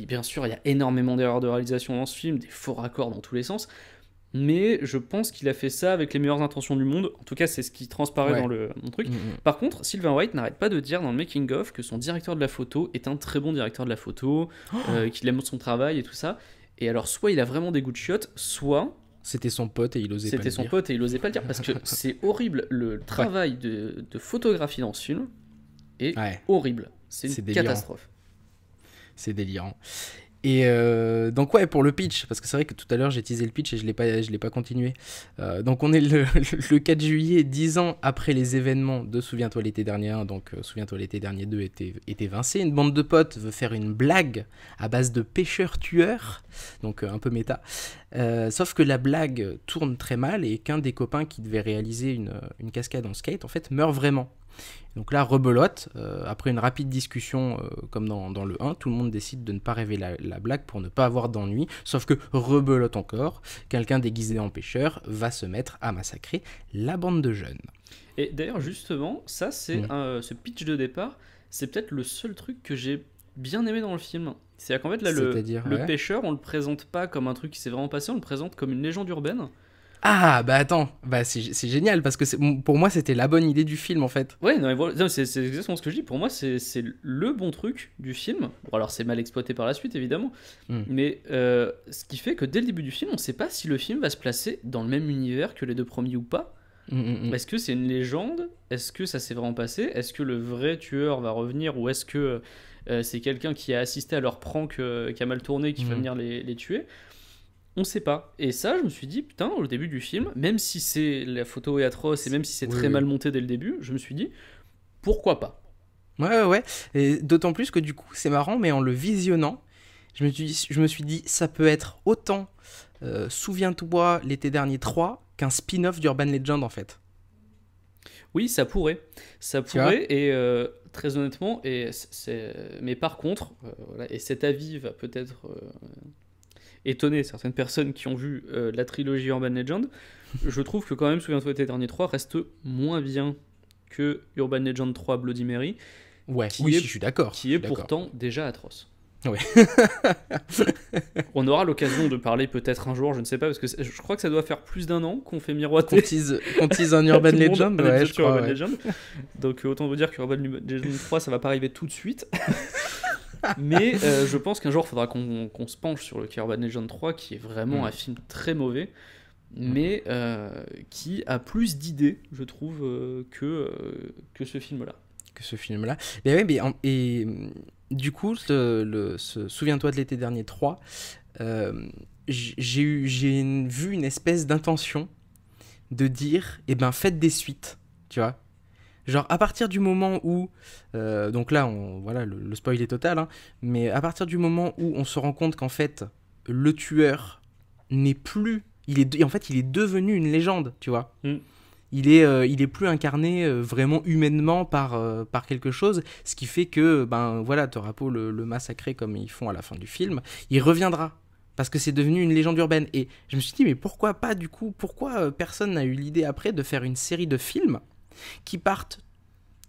Bien sûr, il y a énormément d'erreurs de réalisation dans ce film, des faux raccords dans tous les sens, mais je pense qu'il a fait ça avec les meilleures intentions du monde. En tout cas, c'est ce qui transparaît dans mon truc. Par contre, Sylvain White n'arrête pas de dire dans le making-of que son directeur de la photo est un très bon directeur de la photo, qu'il aime son travail et tout ça. Et alors, soit il a vraiment des goûts de chiottes, soit... C'était son pote et il osait pas le dire. C'était son pote et il osait pas le dire, parce que c'est horrible. Le travail de photographie dans ce film est horrible. C'est une catastrophe. C'est délirant. Et donc ouais, pour le pitch, parce que c'est vrai que tout à l'heure j'ai teasé le pitch et je l'ai pas continué. Donc on est le 4 juillet, 10 ans après les événements de Souviens-toi l'été dernier 1, donc Souviens-toi l'été dernier 2 était évincé. Une bande de potes veut faire une blague à base de pêcheurs-tueurs, donc un peu méta. Sauf que la blague tourne très mal et qu'un des copains qui devait réaliser une cascade en skate, en fait, meurt vraiment. Donc là, rebelote, après une rapide discussion comme dans le 1, tout le monde décide de ne pas rêver la blague pour ne pas avoir d'ennui, sauf que rebelote encore, quelqu'un déguisé en pêcheur va se mettre à massacrer la bande de jeunes. Et d'ailleurs, justement, ça, c'est ce pitch de départ, c'est peut-être le seul truc que j'ai bien aimé dans le film. C'est-à-dire qu'en fait, là, le pêcheur, on le présente pas comme un truc qui s'est vraiment passé, on le présente comme une légende urbaine. Ah, bah attends, bah c'est génial, parce que pour moi, c'était la bonne idée du film, en fait. Ouais, non, mais voilà, c'est exactement ce que je dis. Pour moi, c'est le bon truc du film. Bon, alors, c'est mal exploité par la suite, évidemment. Mais ce qui fait que dès le début du film, on ne sait pas si le film va se placer dans le même univers que les deux premiers ou pas. Est-ce que c'est une légende? Est-ce que ça s'est vraiment passé? Est-ce que le vrai tueur va revenir? Ou est-ce que c'est quelqu'un qui a assisté à leur prank qui a mal tourné, qui va venir les tuer? On sait pas. Et ça, je me suis dit, putain, au début du film, même si la photo est atroce et même si c'est très mal monté dès le début, je me suis dit, pourquoi pas? Ouais. Et d'autant plus que du coup, c'est marrant, mais en le visionnant, je me suis dit, ça peut être autant Souviens-toi l'été dernier 3 qu'un spin-off d'Urban Legend, en fait. Oui, ça pourrait. Ça pourrait, et très honnêtement, mais par contre, voilà, et cet avis va peut-être étonner certaines personnes qui ont vu la trilogie Urban Legend, je trouve que quand même Souviens-toi l'été dernier 3 reste moins bien que Urban Legend 3 Bloody Mary. Ouais, je suis d'accord. Qui est pourtant déjà atroce. Ouais. On aura l'occasion de parler peut-être un jour, je ne sais pas, parce que je crois que ça doit faire plus d'un an qu'on fait miroiter. Qu'on tease un Urban Legend, ouais, je crois, Urban Legend. Donc autant vous dire que Urban Legend 3, ça va pas arriver tout de suite. Mais je pense qu'un jour, il faudra qu'on se penche sur le Urban Legend 3, qui est vraiment un film très mauvais, mais qui a plus d'idées, je trouve, que ce film-là. Et du coup, ce Souviens-toi de l'été dernier 3, j'ai vu une espèce d'intention de dire, faites des suites, tu vois. Genre, à partir du moment où... donc là, voilà, le spoil est total, hein, mais à partir du moment où on se rend compte qu'en fait, le tueur n'est plus... en fait, il est devenu une légende, tu vois. Il est plus incarné vraiment humainement par quelque chose, ce qui fait que, voilà, t'auras beau le massacrer comme ils font à la fin du film, il reviendra. Parce que c'est devenu une légende urbaine. Et je me suis dit, mais pourquoi pas, du coup, pourquoi personne n'a eu l'idée après de faire une série de films qui partent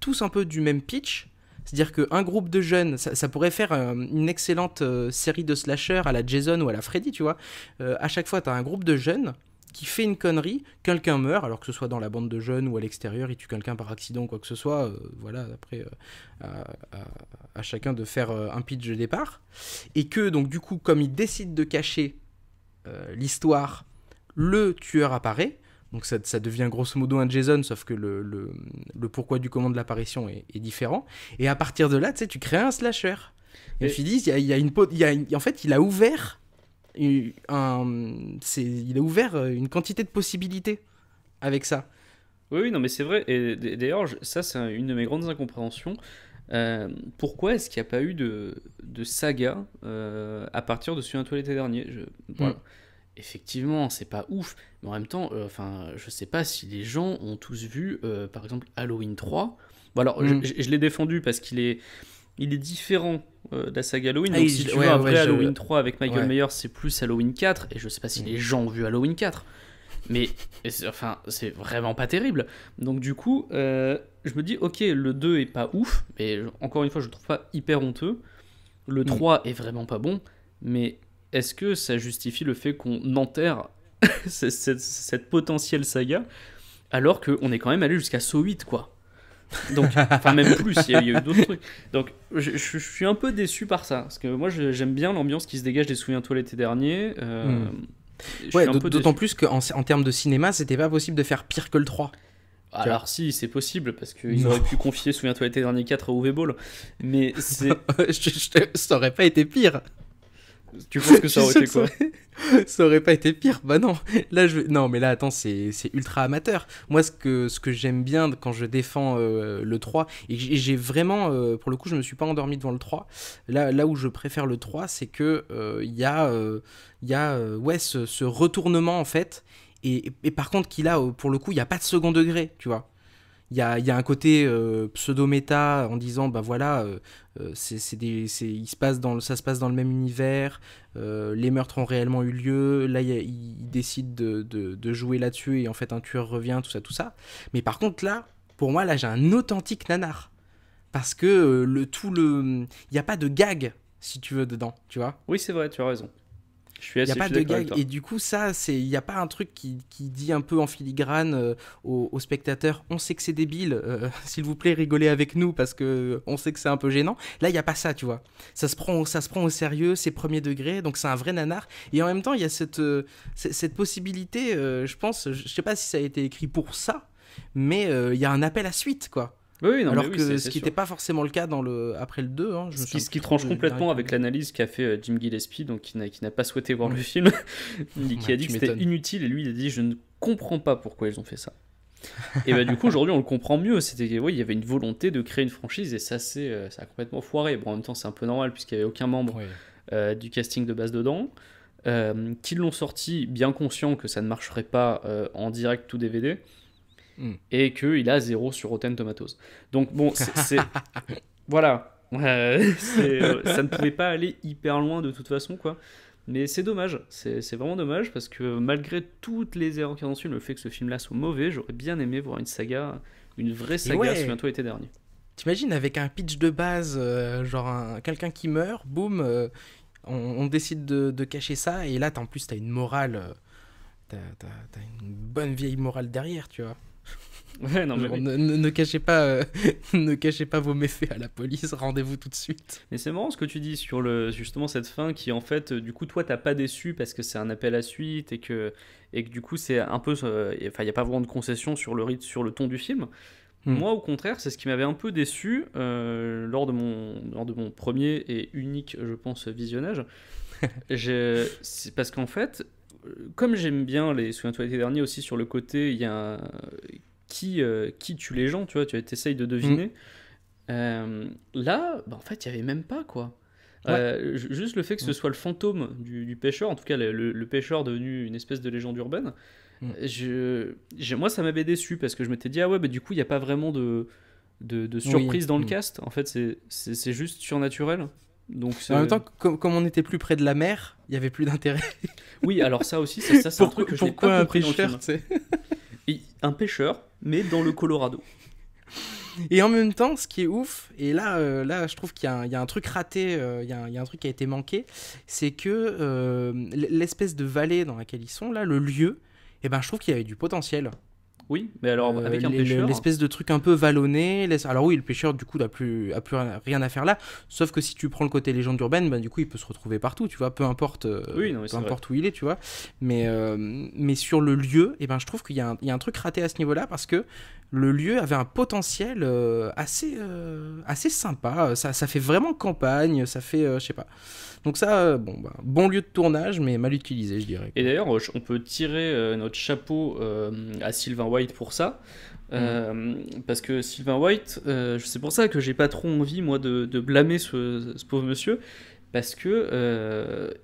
tous un peu du même pitch, c'est-à-dire qu'un groupe de jeunes, ça pourrait faire une excellente série de slashers à la Jason ou à la Freddy, tu vois. À chaque fois, t'as un groupe de jeunes qui fait une connerie, quelqu'un meurt, alors que ce soit dans la bande de jeunes ou à l'extérieur, il tue quelqu'un par accident ou quoi que ce soit, voilà, après, à chacun de faire un pitch de départ, et que, donc, du coup, comme ils décident de cacher l'histoire, le tueur apparaît, donc ça devient grosso modo un Jason, sauf que le pourquoi du comment de l'apparition est différent, et à partir de là, tu sais, tu crées un slasher. Et je me suis dit, en fait, il a ouvert... il a ouvert une quantité de possibilités avec ça. Oui, non, mais c'est vrai. Et d'ailleurs, ça, c'est une de mes grandes incompréhensions. Pourquoi est-ce qu'il n'y a pas eu de saga à partir de Souviens-toi l'été dernier? Voilà. Effectivement, c'est pas ouf, mais en même temps, je sais pas si les gens ont tous vu, par exemple, Halloween 3. Bon, alors, je l'ai défendu parce qu'il est différent de la saga Halloween. Donc, si tu veux un vrai Halloween 3 avec Michael Myers, c'est plus Halloween 4. Et je sais pas si les gens ont vu Halloween 4. Mais c'est vraiment pas terrible. Donc, du coup, je me dis, ok, le 2 est pas ouf. Mais encore une fois, je le trouve pas hyper honteux. Le 3 est vraiment pas bon. Mais est-ce que ça justifie le fait qu'on enterre cette potentielle saga alors qu'on est quand même allé jusqu'à Saw 8, quoi? Donc, enfin même plus, il y a eu d'autres trucs. Donc je suis un peu déçu par ça, parce que moi j'aime bien l'ambiance qui se dégage des Souviens-toi l'été dernier. Ouais, d'autant plus qu'en termes de cinéma, c'était pas possible de faire pire que le 3. Alors si, c'est possible, parce qu'ils auraient pu confier Souviens-toi l'été dernier 4 à Uwe Ball, mais c'est... ça aurait pas été pire. Tu penses que ça Je aurait suis été sûr quoi? que ça aurait pas été pire. Bah non. Non, mais là, attends, c'est ultra amateur. Moi, ce que j'aime bien quand je défends le 3, et j'ai vraiment, pour le coup, je me suis pas endormi devant le 3. Là où je préfère le 3, c'est que ouais, ce retournement, en fait. Et par contre, qu'il a, pour le coup, il n'y a pas de second degré, tu vois. Il y a un côté pseudo-méta en disant bah voilà ça se passe dans le même univers, les meurtres ont réellement eu lieu, là il décide de jouer là-dessus et en fait un tueur revient, tout ça. Mais par contre là, pour moi là j'ai un authentique nanar parce que il n'y a pas de gag si tu veux dedans, tu vois. Oui, c'est vrai, tu as raison. Il n'y a Je pas suis de d'accord avec gag. toi. Et du coup, il n'y a pas un truc qui dit un peu en filigrane aux spectateurs on sait que c'est débile, s'il vous plaît, rigolez avec nous parce que on sait que c'est un peu gênant. Là, il n'y a pas ça, tu vois. Ça se prend au sérieux, c'est premier degré, donc c'est un vrai nanar. Et en même temps, il y a cette possibilité, je pense, je sais pas si ça a été écrit pour ça, mais il y a un appel à suite, quoi. Oui, oui, non, mais Alors oui, que ce c'est qui sûr. n'était pas forcément le cas après le 2, hein, je me Ce souviens qui plus trop tranche du complètement dernier avec film. l'analyse qu'a fait Jim Gillespie, donc qui n'a pas souhaité voir le film, qui Ouais, a dit tu que c'était m'étonnes. inutile, et lui il a dit je ne comprends pas pourquoi ils ont fait ça. Et bah du coup aujourd'hui on le comprend mieux, c'était oui, il y avait une volonté de créer une franchise et ça a complètement foiré. Bon en même temps c'est un peu normal puisqu'il n'y avait aucun membre Ouais. du casting de base dedans, qu'ils l'ont sorti bien conscient que ça ne marcherait pas en direct ou DVD, Mm. et qu'il a 0 sur Rotten Tomatoes. Donc bon, voilà. Ça ne pouvait pas aller hyper loin de toute façon, quoi. Mais c'est dommage, c'est vraiment dommage parce que malgré toutes les erreurs qu'il y a dans ce film, le fait que ce film-là soit mauvais, j'aurais bien aimé voir une saga, une vraie Et saga, ouais, souviens-toi l'été dernier. t'imagines avec un pitch de base, genre quelqu'un qui meurt, boum, on décide de cacher ça, et là en plus t'as une morale, t'as une bonne vieille morale derrière, tu vois. Ouais, non mais Genre, oui. ne cachez pas, ne cachez pas vos méfaits à la police, rendez-vous tout de suite. Mais c'est marrant ce que tu dis sur justement cette fin qui en fait, du coup toi t'as pas déçu parce que c'est un appel à suite et que du coup c'est un peu, enfin il y a pas vraiment de concession sur le rythme, sur le ton du film. Hmm. Moi, au contraire, c'est ce qui m'avait un peu déçu lors de mon premier et unique, je pense, visionnage. C'est parce qu'en fait, comme j'aime bien les Souviens-toi l'été dernier aussi sur le côté, il y a qui tue les gens, tu vois, tu essayes de Hmm. deviner. Là, bah, en fait, il y avait même pas quoi. Ouais. Juste le fait que ce Hmm. soit le fantôme du pêcheur, en tout cas le pêcheur devenu une espèce de légende urbaine, Hmm. moi ça m'avait déçu parce que je m'étais dit ah ouais bah du coup il n'y a pas vraiment de Oui. surprise dans le Hmm. cast, en fait c'est juste surnaturel, donc En même c'est... temps, comme on était plus près de la mer, il y avait plus d'intérêt. Oui alors ça aussi ça c'est un truc que je n'ai Pourquoi pas un compris dans le pêcheur, film. tu sais? Un pêcheur mais dans le Colorado. Et en même temps, ce qui est ouf, et là je trouve qu'il y a un truc raté, il y a un truc qui a été manqué, c'est que l'espèce de vallée dans laquelle ils sont, là, le lieu, eh ben, je trouve qu'il y avait du potentiel. Oui mais alors avec un pêcheur, L'espèce de truc un peu vallonné. Alors oui, le pêcheur, du coup, a plus rien à faire là. Sauf que si tu prends le côté légende urbaine, ben, du coup, il peut se retrouver partout, tu vois, peu importe, oui non mais peu c'est vrai. importe où il est, tu vois. Mais sur le lieu, eh ben, je trouve qu'il y a un truc raté à ce niveau-là parce que le lieu avait un potentiel assez sympa. Ça fait vraiment campagne, ça fait, je sais pas. Donc ça, bon lieu de tournage, mais mal utilisé, je dirais. Et d'ailleurs, on peut tirer notre chapeau à Sylvain White pour ça. Parce que Sylvain White, c'est pour ça que j'ai pas trop envie, moi, de blâmer ce pauvre monsieur. Parce que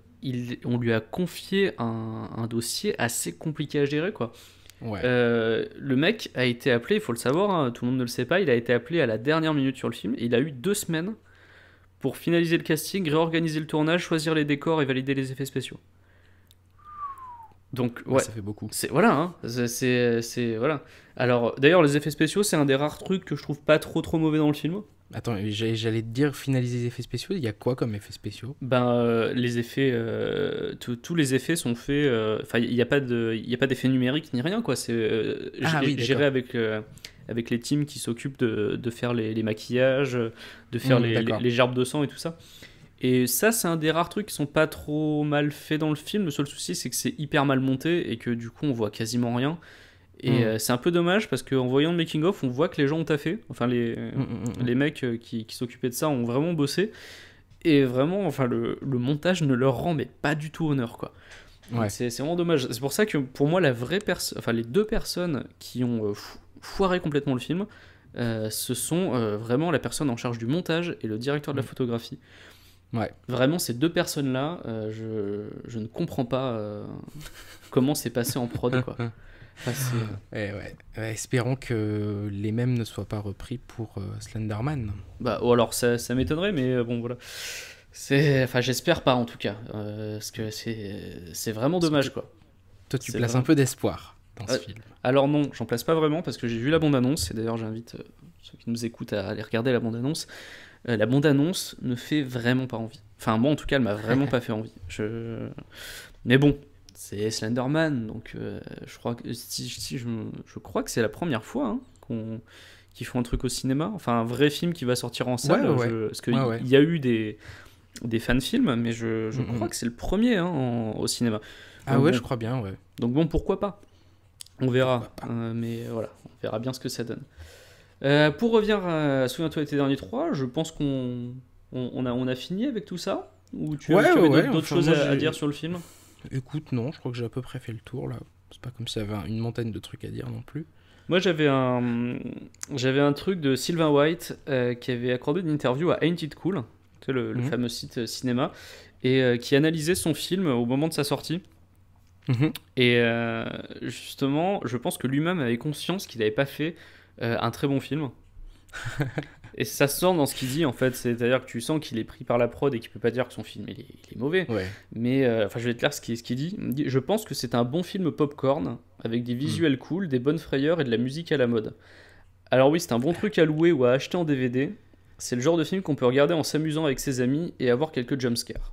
on lui a confié un dossier assez compliqué à gérer, quoi. Ouais. Le mec a été appelé, il faut le savoir, hein, tout le monde ne le sait pas, il a été appelé à la dernière minute sur le film. Et il a eu 2 semaines pour finaliser le casting, réorganiser le tournage, choisir les décors et valider les effets spéciaux. Donc ouais, Ça fait beaucoup. voilà, hein, voilà. Alors d'ailleurs les effets spéciaux c'est un des rares trucs que je trouve pas trop mauvais dans le film. Attends, j'allais te dire finaliser les effets spéciaux. Il y a quoi comme effets spéciaux? Ben les effets, tous les effets sont faits. Enfin il n'y a pas d'effet numérique ni rien quoi. C'est Oui, géré d'accord. avec les teams qui s'occupent de faire les maquillages, de faire D'accord. les gerbes de sang et tout ça. Et ça, c'est un des rares trucs qui sont pas trop mal faits dans le film. Le seul souci, c'est que c'est hyper mal monté et que du coup, on voit quasiment rien. Et c'est un peu dommage parce qu'en voyant le making-of, on voit que les gens ont taffé. Enfin, les mecs qui s'occupaient de ça ont vraiment bossé. Et vraiment, enfin, le montage ne leur rend mais pas du tout honneur, quoi. Ouais. C'est vraiment dommage. C'est pour ça que pour moi, les deux personnes qui ont foiré complètement le film, ce sont vraiment la personne en charge du montage et le directeur de la photographie. Ouais. Vraiment, ces deux personnes-là, je ne comprends pas comment c'est passé en prod, quoi. Enfin, Ouais. Espérons que les mêmes ne soient pas repris pour Slenderman. ou alors ça m'étonnerait, mais bon, voilà. Enfin, j'espère pas en tout cas, parce que c'est vraiment dommage, quoi. Toi, tu C'est places vraiment- un peu d'espoir dans ce film. Alors non, j'en place pas vraiment parce que j'ai vu la bande-annonce, et d'ailleurs j'invite ceux qui nous écoutent à aller regarder la bande-annonce. La bande-annonce ne fait vraiment pas envie. Enfin, moi en tout cas, elle m'a vraiment pas fait envie. Mais bon, c'est Slenderman, donc je crois que je crois que c'est la première fois qu'ils font un truc au cinéma. Enfin, un vrai film qui va sortir en salle. Ouais. Parce qu'il Ouais. y a eu des fan-films, mais je crois que c'est le premier au cinéma. Ah Donc ouais, bon, je crois bien, ouais. Donc bon, pourquoi pas? On verra. Pourquoi pas. Mais voilà, on verra bien ce que ça donne. Pour revenir à Souviens-toi des derniers 3, je pense on a fini avec tout ça. Ou tu avais d'autres enfin, choses moi, à j'ai- dire sur le film? Écoute, non, je crois que j'ai à peu près fait le tour, là. C'est pas comme s'il y avait une montagne de trucs à dire non plus. Moi, j'avais un truc de Sylvain White qui avait accordé une interview à Ain't It Cool, tu sais, le fameux site cinéma, et qui analysait son film au moment de sa sortie. Et justement, je pense que lui-même avait conscience qu'il n'avait pas fait un très bon film. Et ça se sent dans ce qu'il dit, en fait. C'est-à-dire que tu sens qu'il est pris par la prod et qu'il peut pas dire que son film il est mauvais. Ouais. Mais enfin, je vais te lire ce qu'il dit. Il dit, je pense que c'est un bon film popcorn avec des visuels cool, des bonnes frayeurs et de la musique à la mode. Alors oui, c'est un bon truc à louer ou à acheter en DVD. C'est le genre de film qu'on peut regarder en s'amusant avec ses amis et avoir quelques jumpscares.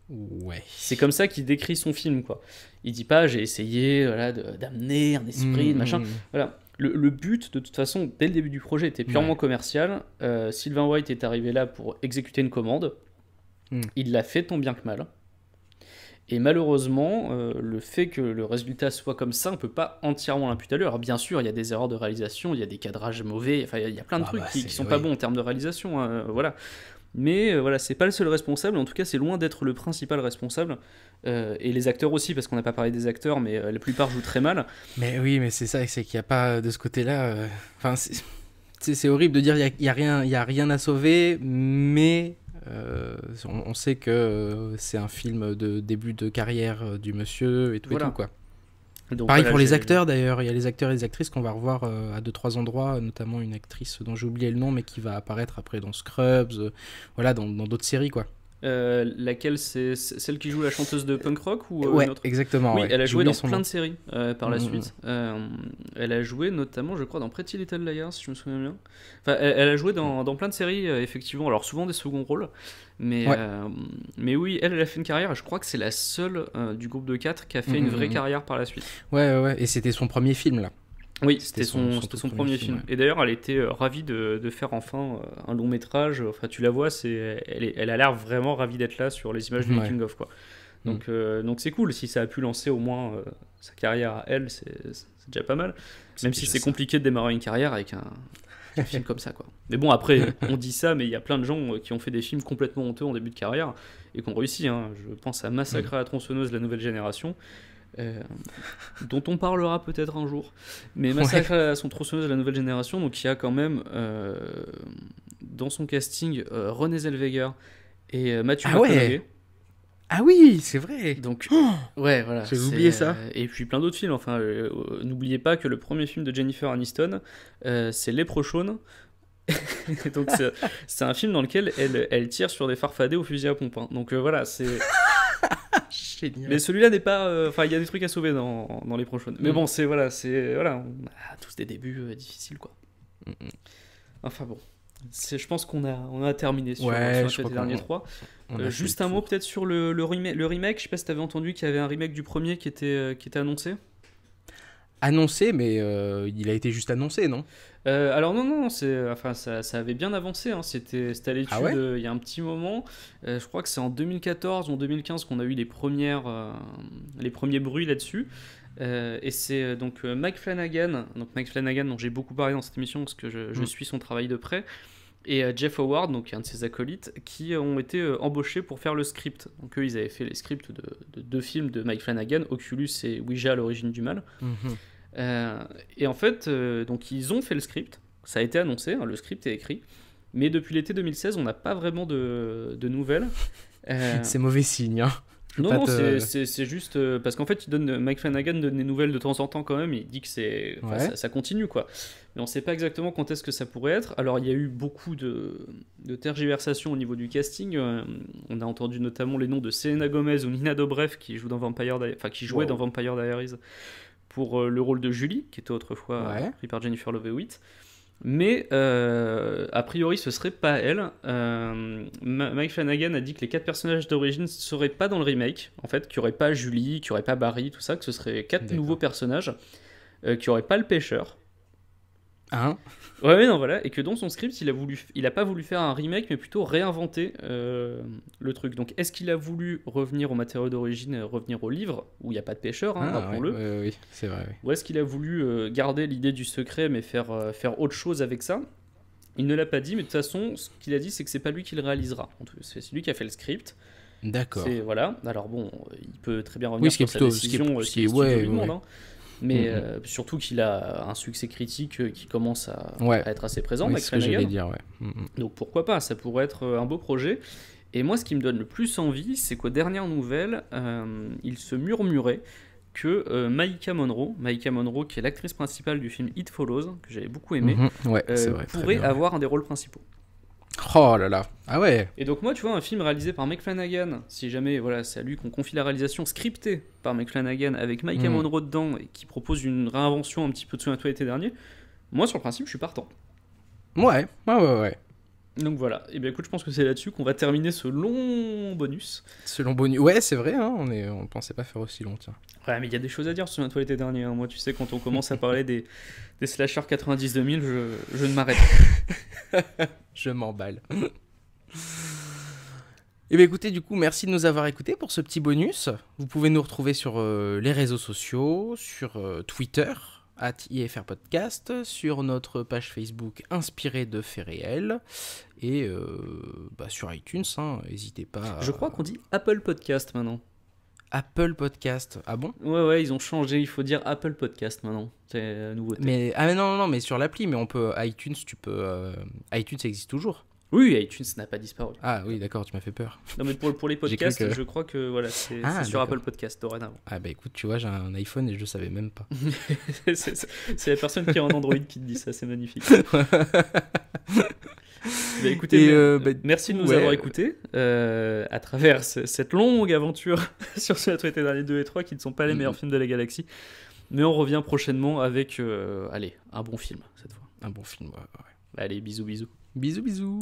Ouais. C'est comme ça qu'il décrit son film, quoi. Il dit pas j'ai essayé voilà, d'amener un esprit, de machin. Voilà. Le but, de toute façon, dès le début du projet, était purement commercial. Sylvain White est arrivé là pour exécuter une commande. Il l'a fait tant bien que mal. Et malheureusement, le fait que le résultat soit comme ça, on peut pas entièrement l'imputer à lui. Alors bien sûr, il y a des erreurs de réalisation, il y a des cadrages mauvais, enfin il y a plein de trucs qui sont pas bons en termes de réalisation, voilà. Mais voilà, c'est pas le seul responsable, en tout cas c'est loin d'être le principal responsable. Et les acteurs aussi, parce qu'on n'a pas parlé des acteurs, mais la plupart jouent très mal. Mais oui, mais c'est ça, c'est qu'il n'y a pas de ce côté-là. Enfin, c'est horrible de dire il y a rien à sauver, mais on sait que c'est un film de début de carrière du monsieur et tout, Voilà. et tout, quoi. Donc, Pareil voilà, pour les acteurs d'ailleurs, il y a les acteurs et les actrices qu'on va revoir à 2-3 endroits, notamment une actrice dont j'ai oublié le nom mais qui va apparaître après dans Scrubs, voilà, dans d'autres séries, quoi. Laquelle c'est celle qui joue la chanteuse de punk rock ou ouais, une autre? exactement. Oui, ouais. elle a J'ai joué oublié dans son plein nom. de séries par la suite. Elle a joué notamment, je crois, dans Pretty Little Liars, si je me souviens bien. Enfin, elle a joué dans plein de séries, effectivement. Alors souvent des seconds rôles, mais oui, elle a fait une carrière. Je crois que c'est la seule du groupe de 4 qui a fait une vraie carrière par la suite. Ouais, et c'était son premier film là. Oui, c'était son tout premier film. ouais. Et d'ailleurs, elle était ravie de faire enfin un long métrage. Enfin, tu la vois, elle a l'air vraiment ravie d'être là sur les images du making of, quoi. Donc c'est cool. Si ça a pu lancer au moins sa carrière à elle, c'est déjà pas mal. Même si c'est compliqué de démarrer une carrière avec un film comme ça, quoi. Mais bon, après, on dit ça, mais il y a plein de gens qui ont fait des films complètement honteux en début de carrière et qui ont réussi. Hein. Je pense à Massacre à la tronçonneuse, la nouvelle génération. Dont on parlera peut-être un jour, mais Massacre à son tronçonneuse de la nouvelle génération, donc il y a quand même dans son casting Renée Zellweger et Matthew McConaughey. Ah oui, c'est vrai. Donc ouais, voilà. J'ai oublié ça. Et puis plein d'autres films. Enfin, n'oubliez pas que le premier film de Jennifer Aniston, c'est Léprechaune. Donc c'est un film dans lequel elle tire sur des farfadets au fusil à pompe. Hein. Donc voilà, c'est. Génial. Mais celui-là n'est pas. Enfin, il y a des trucs à sauver dans les prochaines. Mais bon, voilà, on a tous des débuts difficiles, quoi. Enfin bon, je pense qu'on a terminé sur les derniers 3. Juste un mot peut-être sur le remake. Je sais pas si t'avais entendu qu'il y avait un remake du premier qui était annoncé. Annoncé, mais il a été juste annoncé, non? Alors non, ça avait bien avancé. Hein. C'était à l'étude il y a un petit moment. Je crois que c'est en 2014 ou en 2015 qu'on a eu les premiers bruits là-dessus. Et c'est donc Mike Flanagan dont j'ai beaucoup parlé dans cette émission parce que je suis son travail de près. et Jeff Howard, donc un de ses acolytes, qui ont été embauchés pour faire le script. Donc eux, ils avaient fait les scripts de 2 films de Mike Flanagan, Oculus et Ouija, l'origine du mal. Et en fait, donc ils ont fait le script, ça a été annoncé, hein, le script est écrit, mais depuis l'été 2016, on n'a pas vraiment de nouvelles. C'est mauvais signe, hein. Non, c'est juste parce qu'en fait, Mike Flanagan donne des nouvelles de temps en temps quand même. Il dit que ça continue quoi. Mais on ne sait pas exactement quand est-ce que ça pourrait être. Alors, il y a eu beaucoup de tergiversations au niveau du casting. On a entendu notamment les noms de Selena Gomez ou Nina Dobrev qui jouaient dans Vampire Diaries pour le rôle de Julie, qui était autrefois pris par Jennifer Love Hewitt. Mais a priori ce serait pas elle. Mike Flanagan a dit que les 4 personnages d'origine ne seraient pas dans le remake, en fait, qu'il n'y aurait pas Julie, qu'il n'y aurait pas Barry, tout ça, que ce seraient 4 nouveaux personnages, qu'il n'y aurait pas le pêcheur. Hein? Ouais, non, voilà, et que dans son script, il a pas voulu faire un remake, mais plutôt réinventer le truc. Donc, est-ce qu'il a voulu revenir aux matériaux d'origine, revenir au livre, où il n'y a pas de pêcheur, hein, rappelons-le. Oui, c'est vrai. Oui. Ou est-ce qu'il a voulu garder l'idée du secret, mais faire autre chose avec ça? Il ne l'a pas dit, mais de toute façon, ce qu'il a dit, c'est que c'est pas lui qui le réalisera. C'est lui qui a fait le script. D'accord. Voilà. Alors bon, il peut très bien revenir sur sa décision, lui demande, hein. Mais surtout qu'il a un succès critique qui commence à être assez présent, Max Flanagan. C'est ce que j'allais dire, Donc pourquoi pas, ça pourrait être un beau projet. Et moi, ce qui me donne le plus envie, c'est qu'aux dernières nouvelles, il se murmurait que Maïka Monroe, qui est l'actrice principale du film It Follows, que j'avais beaucoup aimé, pourrait avoir un des rôles principaux. Oh là là, ah ouais. Et donc moi, tu vois, un film réalisé par Mike Flanagan, si jamais c'est à lui qu'on confie la réalisation, scriptée par Mike Flanagan avec Maïka Monroe dedans et qui propose une réinvention un petit peu de Souviens-toi l'été dernier, moi sur le principe, je suis partant. Ouais. Donc voilà, et bien écoute, je pense que c'est là-dessus qu'on va terminer ce long bonus. Ouais, c'est vrai, hein, on pensait pas faire aussi long, tiens. Ouais, mais il y a des choses à dire sur Souviens-toi l'été dernier, hein. Moi, tu sais, quand on commence à parler des slashers 90-2000, je ne m'arrête pas. Je m'emballe. Et bien écoutez, du coup, merci de nous avoir écoutés pour ce petit bonus. Vous pouvez nous retrouver sur les réseaux sociaux, sur Twitter, @IFRpodcast, sur notre page Facebook inspirée de faits réels, et sur iTunes, n'hésitez pas. Je crois qu'on dit Apple Podcast maintenant. Apple Podcast, ah bon? Ouais, ils ont changé, il faut dire Apple Podcast maintenant, c'est la nouveauté. Mais non, mais sur l'appli, mais on peut iTunes, iTunes existe toujours. Oui, iTunes n'a pas disparu. Ah oui, d'accord, tu m'as fait peur. Non, mais pour les podcasts, je crois que c'est sur Apple Podcast dorénavant. Ah bah écoute, tu vois, j'ai un iPhone et je le savais même pas. c'est la personne qui a un Android qui te dit ça, c'est magnifique. Bah, écoutez, merci de nous avoir écoutés à travers cette longue aventure sur Souviens-toi l'été dernier 2 et 3 qui ne sont pas les meilleurs films de la galaxie. Mais on revient prochainement avec un bon film cette fois. Un bon film, ouais. Allez, bisous. Bisous.